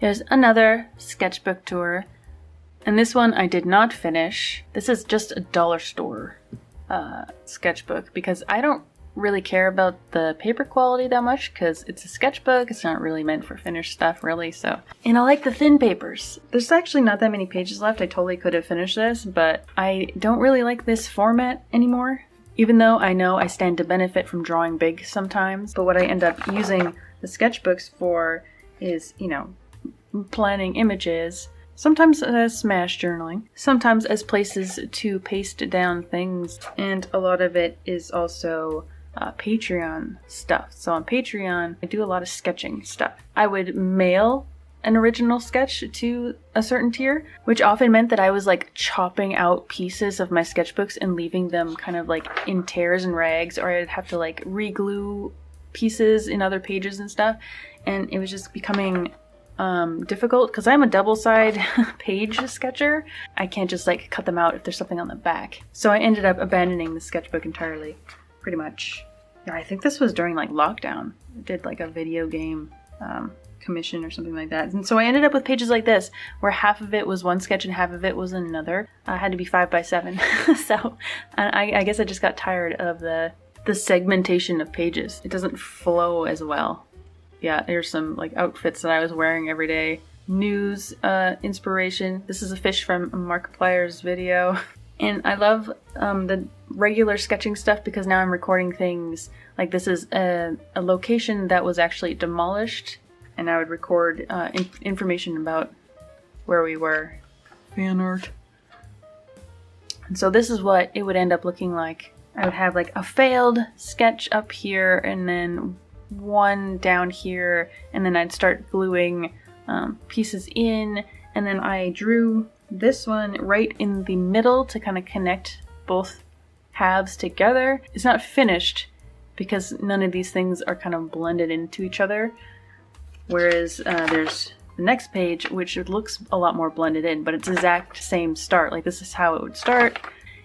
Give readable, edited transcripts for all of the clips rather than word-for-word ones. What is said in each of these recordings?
Here's another sketchbook tour. And this one I did not finish. This is just a dollar store sketchbook because I don't really care about the paper quality that much because it's a sketchbook. It's not really meant for finished stuff really, so. And I like the thin papers. There's actually not that many pages left. I totally could have finished this, but I don't really like this format anymore. Even though I know I stand to benefit from drawing big sometimes, but what I end up using the sketchbooks for is, you know, planning images, sometimes as smash journaling, sometimes as places to paste down things, and a lot of it is also Patreon stuff. So on Patreon, I do a lot of sketching stuff. I would mail an original sketch to a certain tier, which often meant that I was like chopping out pieces of my sketchbooks and leaving them kind of like in tears and rags, or I'd have to like re-glue pieces in other pages and stuff, and it was just becoming difficult because I'm a double side page sketcher. I can't just like cut them out if there's something on the back. So I ended up abandoning the sketchbook entirely, pretty much. Yeah, I think this was during like lockdown. I did like a video game commission or something like that. And so I ended up with pages like this, where half of it was one sketch and half of it was another. I had to be 5x7. So I guess I just got tired of the segmentation of pages. It doesn't flow as well. Yeah, there's some like outfits that I was wearing every day. News inspiration. This is a fish from Markiplier's video. And I love the regular sketching stuff because now I'm recording things. Like this is a location that was actually demolished, and I would record information about where we were. Fan art. And so this is what it would end up looking like. I would have like a failed sketch up here and then one down here, and then I'd start gluing pieces in, and then I drew this one right in the middle to kind of connect both halves together. It's not finished because none of these things are kind of blended into each other, whereas there's the next page which looks a lot more blended in, but it's exact same start. Like this is how it would start,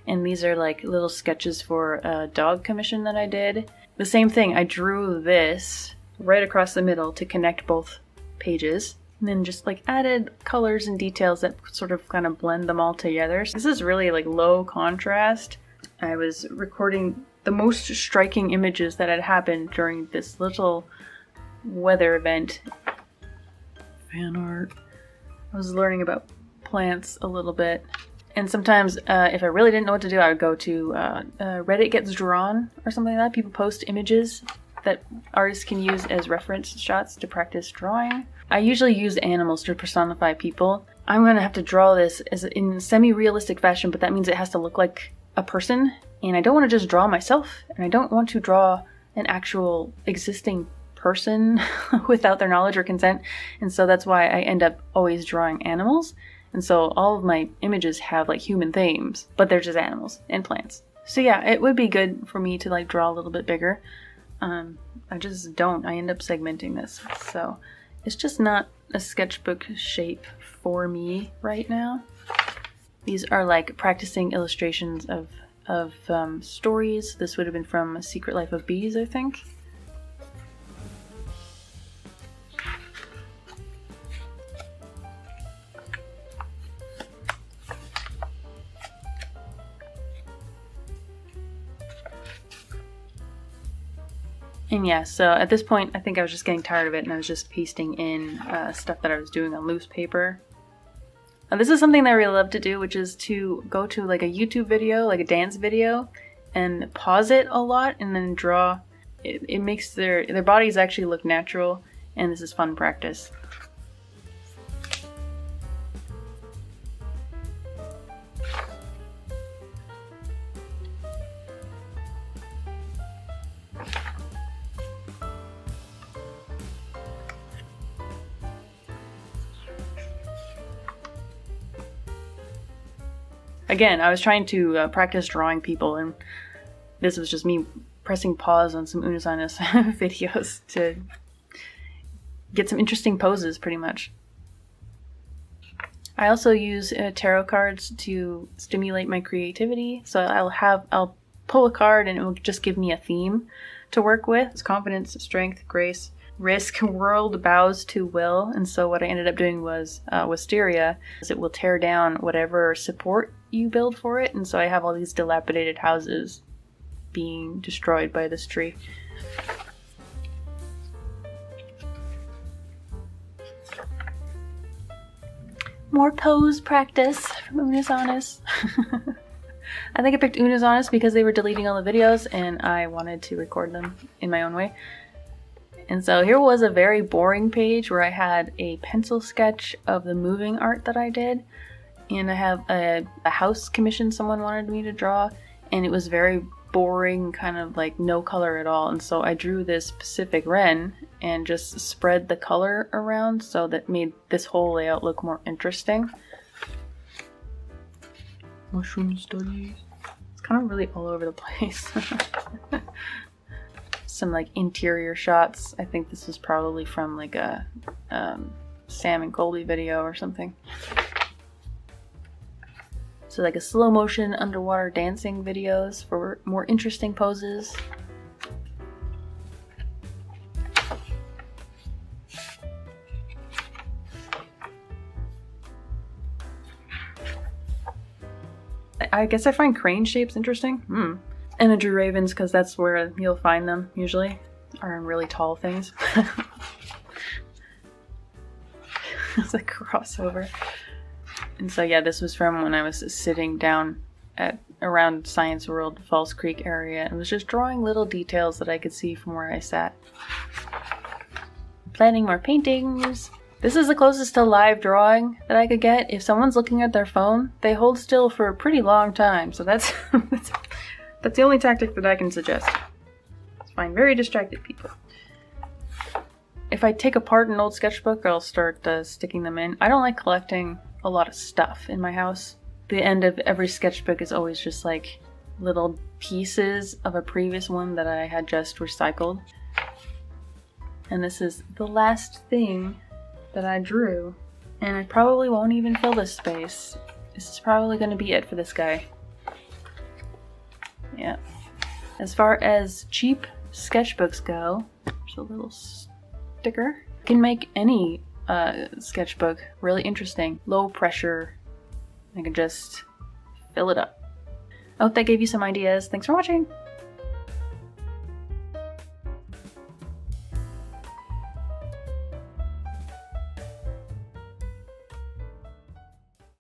and these are like little sketches for a dog commission that I did. The same thing, I drew this right across the middle to connect both pages, and then just like added colors and details that sort of kind of blend them all together. So this is really like low contrast. I was recording the most striking images that had happened during this little weather event. Fan art. I was learning about plants a little bit. And sometimes, if I really didn't know what to do, I would go to Reddit Gets Drawn or something like that. People post images that artists can use as reference shots to practice drawing. I usually use animals to personify people. I'm going to have to draw this as in semi-realistic fashion, but that means it has to look like a person. And I don't want to just draw myself, and I don't want to draw an actual existing person without their knowledge or consent. And so that's why I end up always drawing animals. And so all of my images have like human themes, but they're just animals and plants. So yeah, it would be good for me to like draw a little bit bigger. I just don't. I end up segmenting this. So it's just not a sketchbook shape for me right now. These are like practicing illustrations of stories. This would have been from A Secret Life of Bees, I think. And yeah, so at this point, I think I was just getting tired of it, and I was just pasting in stuff that I was doing on loose paper. Now, this is something that I really love to do, which is to go to like a YouTube video, like a dance video, and pause it a lot, and then draw. It makes their bodies actually look natural, and this is fun practice. Again, I was trying to practice drawing people, and this was just me pressing pause on some Unisynus videos to get some interesting poses, pretty much. I also use tarot cards to stimulate my creativity. So I'll pull a card and it will just give me a theme to work with. It's confidence, strength, grace, risk world bows to will, and so what I ended up doing was wisteria, is it will tear down whatever support you build for it, and so I have all these dilapidated houses being destroyed by this tree. More pose practice from Unisonis. I think I picked Unisonis because they were deleting all the videos and I wanted to record them in my own way. And so here was a very boring page where I had a pencil sketch of the moving art that I did. And I have a house commission someone wanted me to draw, and it was very boring, kind of like no color at all. And so I drew this Pacific Wren and just spread the color around so that made this whole layout look more interesting. Mushroom studies. It's kind of really all over the place. Some like interior shots. I think this was probably from like a Sam and Colby video or something. So like a slow motion underwater dancing videos for more interesting poses. I guess I find crane shapes interesting. And I drew ravens because that's where you'll find them usually, are in really tall things. It's a crossover. And so yeah, this was from when I was sitting down at around Science World, Falls Creek area, and was just drawing little details that I could see from where I sat. Planning more paintings. This is the closest to live drawing that I could get. If someone's looking at their phone, they hold still for a pretty long time, so that's that's the only tactic that I can suggest. Just find very distracted people. If I take apart an old sketchbook, I'll start sticking them in. I don't like collecting a lot of stuff in my house. The end of every sketchbook is always just like little pieces of a previous one that I had just recycled. And this is the last thing that I drew. And I probably won't even fill this space. This is probably going to be it for this guy. Yeah. As far as cheap sketchbooks go, there's a little sticker. You can make any sketchbook really interesting. Low pressure. I can just fill it up. I hope that gave you some ideas. Thanks for watching!